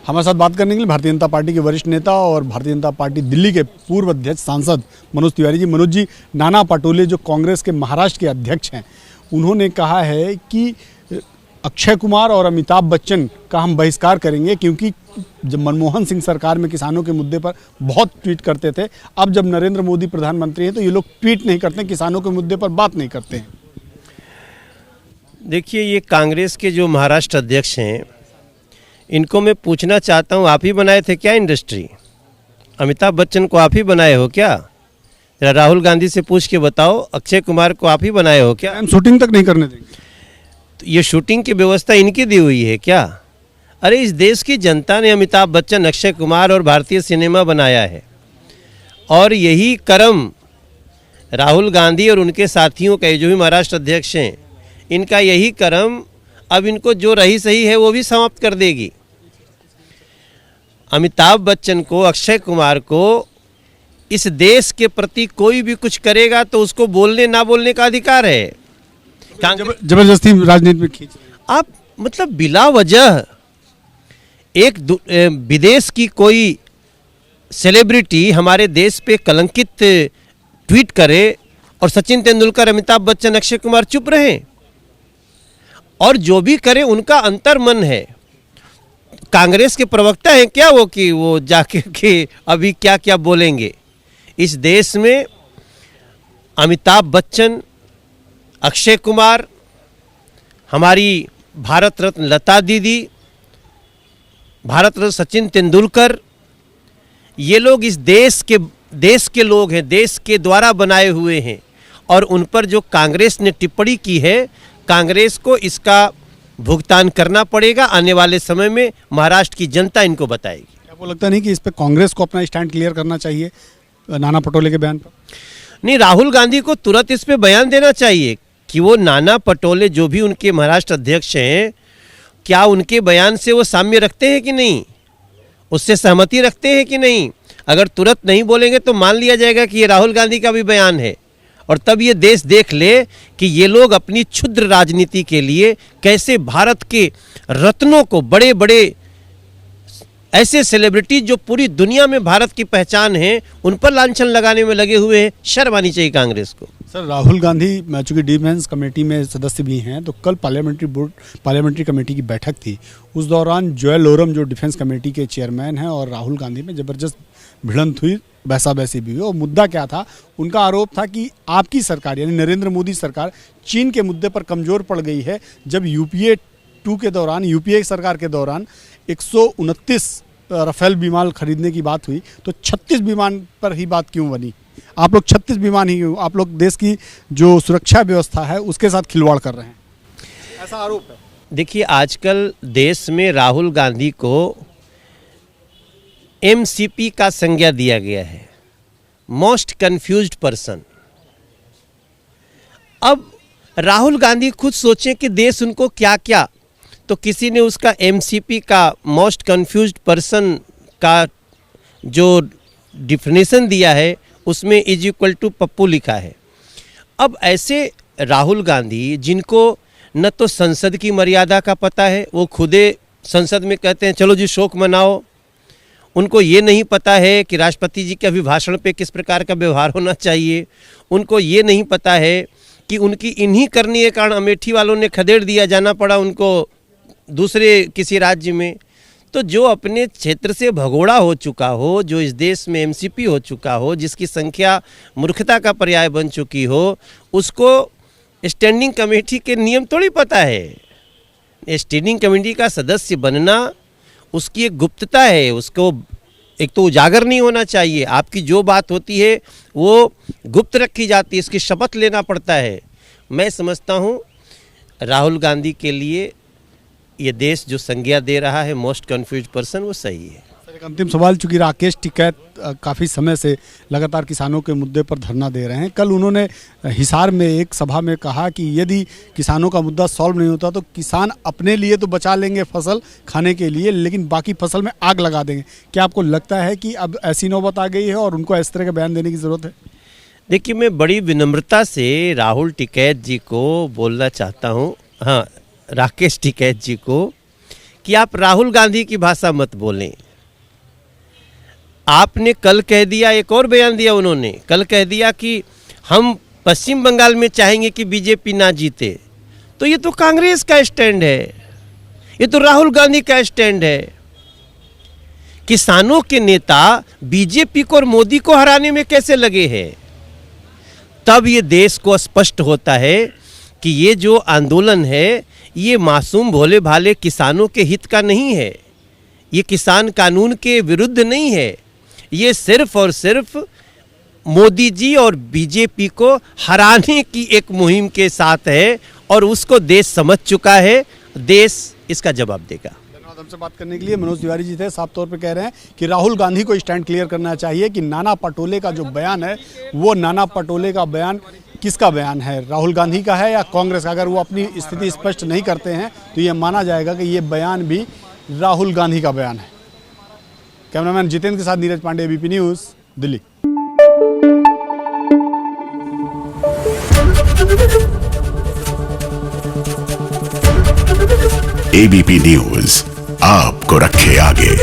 हमारे साथ बात करने के लिए भारतीय जनता पार्टी के वरिष्ठ नेता और भारतीय जनता पार्टी दिल्ली के पूर्व अध्यक्ष सांसद मनोज तिवारी जी। मनोज जी, नाना पटोले जो कांग्रेस के महाराष्ट्र के अध्यक्ष हैं, उन्होंने कहा है कि अक्षय कुमार और अमिताभ बच्चन का हम बहिष्कार करेंगे, क्योंकि जब मनमोहन सिंह सरकार में किसानों के मुद्दे पर बहुत ट्वीट करते थे, अब जब नरेंद्र मोदी प्रधानमंत्री हैं तो ये लोग ट्वीट नहीं करते, किसानों के मुद्दे पर बात नहीं करते हैं। देखिए, ये कांग्रेस के जो महाराष्ट्र अध्यक्ष हैं, इनको मैं पूछना चाहता हूँ, आप ही बनाए थे क्या इंडस्ट्री? अमिताभ बच्चन को आप ही बनाए हो क्या? जरा राहुल गांधी से पूछ के बताओ, अक्षय कुमार को आप ही बनाए हो क्या? हम शूटिंग तक नहीं करने देंगे। तो ये शूटिंग की व्यवस्था इनकी दी हुई है क्या? अरे इस देश की जनता ने अमिताभ बच्चन, अक्षय कुमार और भारतीय सिनेमा बनाया है, और यही कर्म राहुल गांधी और उनके साथियों का, जो भी महाराष्ट्र अध्यक्ष हैं, इनका यही कर्म अब इनको जो रही सही है वो भी समाप्त कर देगी। अमिताभ बच्चन को, अक्षय कुमार को इस देश के प्रति कोई भी कुछ करेगा तो उसको बोलने ना बोलने का अधिकार है। जबरदस्ती राजनीति में खींच आप मतलब बिला वजह एक विदेश की कोई सेलिब्रिटी हमारे देश पे कलंकित ट्वीट करे और सचिन तेंदुलकर, अमिताभ बच्चन, अक्षय कुमार चुप रहें, और जो भी करे उनका अंतर मन है। कांग्रेस के प्रवक्ता हैं क्या वो कि वो जाके के अभी क्या क्या बोलेंगे? इस देश में अमिताभ बच्चन, अक्षय कुमार, हमारी भारत रत्न लता दीदी, भारत रत्न सचिन तेंदुलकर, ये लोग इस देश के लोग हैं, देश के द्वारा बनाए हुए हैं, और उन पर जो कांग्रेस ने टिप्पणी की है, कांग्रेस को इसका भुगतान करना पड़ेगा। आने वाले समय में महाराष्ट्र की जनता इनको बताएगी। आपको लगता नहीं कि इस पे कांग्रेस को अपना स्टैंड क्लियर करना चाहिए नाना पटोले के बयान पर? नहीं, राहुल गांधी को तुरंत इस पे बयान देना चाहिए कि वो नाना पटोले जो भी उनके महाराष्ट्र अध्यक्ष हैं, क्या उनके बयान से वो साम्य रखते हैं कि नहीं, उससे सहमति रखते हैं कि नहीं। अगर तुरंत नहीं बोलेंगे तो मान लिया जाएगा कि ये राहुल गांधी का भी बयान है, और तब ये देश देख ले कि ये लोग अपनी क्षुद्र राजनीति के लिए कैसे भारत के रत्नों को, बड़े बड़े ऐसे सेलिब्रिटी जो पूरी दुनिया में भारत की पहचान है, उन पर लांछन लगाने में लगे हुए हैं। शर्म आनी चाहिए कांग्रेस को। सर, राहुल गांधी चूंकि डिफेंस कमेटी में सदस्य भी हैं, तो कल पार्लियामेंट्री कमेटी की बैठक थी, उस दौरान जोएल ओरम जो डिफेंस कमेटी के चेयरमैन हैं और राहुल गांधी में ज़बरदस्त भिड़ंत हुई, बहसा-बहसी भी हुई। और मुद्दा क्या था? उनका आरोप था कि आपकी सरकार यानी नरेंद्र मोदी सरकार चीन के मुद्दे पर कमज़ोर पड़ गई है। जब यूपीए 2 के दौरान, यूपीए सरकार के दौरान 129 राफेल विमान खरीदने की बात हुई, तो 36 विमान पर ही बात क्यों बनी? आप लोग 36 विमान ही, आप लोग देश की जो सुरक्षा व्यवस्था है उसके साथ खिलवाड़ कर रहे हैं, ऐसा आरोप है। देखिए, आजकल देश में राहुल गांधी को एमसीपी का संज्ञा दिया गया है, मोस्ट कंफ्यूज्ड पर्सन। अब राहुल गांधी खुद सोचें कि देश उनको क्या क्या, तो किसी ने उसका एमसीपी का, मोस्ट कंफ्यूज्ड पर्सन का जो डिफिनेशन दिया है, उसमें इज इक्वल टू पप्पू लिखा है। अब ऐसे राहुल गांधी, जिनको न तो संसद की मर्यादा का पता है, वो खुदे संसद में कहते हैं चलो जी शोक मनाओ, उनको ये नहीं पता है कि राष्ट्रपति जी के अभिभाषण पे किस प्रकार का व्यवहार होना चाहिए, उनको ये नहीं पता है कि उनकी इन्हीं करने के कारण अमेठी वालों ने खदेड़ दिया, जाना पड़ा उनको दूसरे किसी राज्य में। तो जो अपने क्षेत्र से भगोड़ा हो चुका हो, जो इस देश में एमसीपी हो चुका हो, जिसकी संख्या मूर्खता का पर्याय बन चुकी हो, उसको स्टैंडिंग कमेटी के नियम थोड़ी पता है। स्टैंडिंग कमेटी का सदस्य बनना उसकी एक गुप्तता है, उसको एक तो उजागर नहीं होना चाहिए। आपकी जो बात होती है वो गुप्त रखी जाती है, इसकी शपथ लेना पड़ता है। मैं समझता हूँ राहुल गांधी के लिए ये देश जो संज्ञा दे रहा है मोस्ट कन्फ्यूज पर्सन, वो सही है। सर, एक अंतिम सवाल, चूंकि राकेश टिकैत काफ़ी समय से लगातार किसानों के मुद्दे पर धरना दे रहे हैं, कल उन्होंने हिसार में एक सभा में कहा कि यदि किसानों का मुद्दा सॉल्व नहीं होता तो किसान अपने लिए तो बचा लेंगे फसल खाने के लिए, लेकिन बाकी फसल में आग लगा देंगे। क्या आपको लगता है कि अब ऐसी नौबत आ गई है और उनको इस तरह का बयान देने की ज़रूरत है? देखिए, मैं बड़ी विनम्रता से राहुल टिकैत जी को बोलना चाहता हूँ, हाँ, राकेश टिकैत जी को, कि आप राहुल गांधी की भाषा मत बोलें। आपने कल कह दिया, एक और बयान दिया उन्होंने, कल कह दिया कि हम पश्चिम बंगाल में चाहेंगे कि बीजेपी ना जीते। तो ये तो कांग्रेस का स्टैंड है, ये तो राहुल गांधी का स्टैंड है। किसानों के नेता बीजेपी को और मोदी को हराने में कैसे लगे हैं? तब ये देश को स्पष्ट होता है कि ये जो आंदोलन है ये मासूम भोले भाले किसानों के हित का नहीं है, ये किसान कानून के विरुद्ध नहीं है, ये सिर्फ और सिर्फ मोदी जी और बीजेपी को हराने की एक मुहिम के साथ है और उसको देश समझ चुका है। देश इसका जवाब देगा। धन्यवाद हमसे बात करने के लिए। मनोज तिवारी जी थे, साफ तौर पे कह रहे हैं कि राहुल गांधी को स्टैंड क्लियर करना चाहिए कि नाना पटोले का जो बयान है वो नाना पटोले का बयान किसका बयान है, राहुल गांधी का है या कांग्रेस का। अगर वो अपनी स्थिति स्पष्ट नहीं करते हैं तो ये माना जाएगा कि ये बयान भी राहुल गांधी का बयान है। कैमरामैन जितेंद्र के साथ Neeraj Pandey, ABP news, Delhi. ABP news आपको रखे आगे।